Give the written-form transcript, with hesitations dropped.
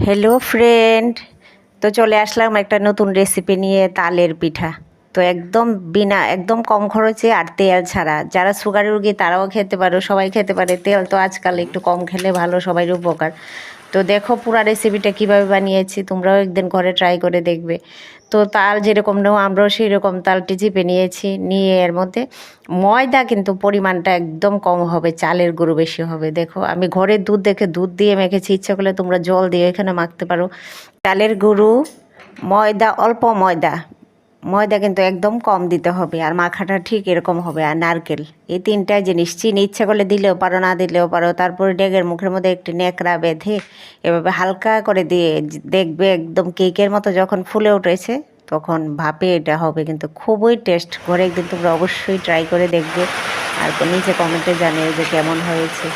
Hello friend, তো চলে আসলাম একটা নতুন রেসিপি নিয়ে, তালের পিঠা। তো একদম কম খরচে আর তেল ছাড়া। যারা সুগার রোগী তারাও খেতে পারো, সবাই খেতে পারে। তেল তো আজকাল একটু কম খেলে ভালো, সবারই উপকার। তো দেখো পুরা রেসিপিটা কিভাবে বানিয়েছি, তোমরাও একদিন ঘরে ট্রাই করে দেখবে। তো তাল যেরকম নেও আমরাও সেই রকম তালটি চিপে নিয়েছি, নিয়ে এর মধ্যে ময়দা কিন্তু পরিমাণটা একদম কম হবে, চালের গুঁড়ো বেশি হবে। দেখো আমি ঘরের দুধ দেখে দুধ দিয়ে মেখেছি, ইচ্ছা করলে তোমরা জল দিয়ে এখানে মাখতে পারো। চালের গুঁড়ো, ময়দা, অল্প ময়দা, ময়দা কিন্তু একদম কম দিতে হবে, আর মাখাটা ঠিক এরকম হবে। আর নারকেল, এই তিনটা জিনিস। চিনি ইচ্ছা করলে দিলেও পারো, না দিলেও পারো। তারপরে ডেগের মুখের মধ্যে একটি ন্যাকড়া বেঁধে এভাবে হালকা করে দিয়ে দেখবে একদম কেকের মতো যখন ফুলে উঠেছে তখন ভাপে এটা হবে কিন্তু খুবই টেস্ট। ঘরে একদিন তোমরা অবশ্যই ট্রাই করে দেখবে, আর নিচে কমেন্টে জানিয়ে যে কেমন হয়েছে।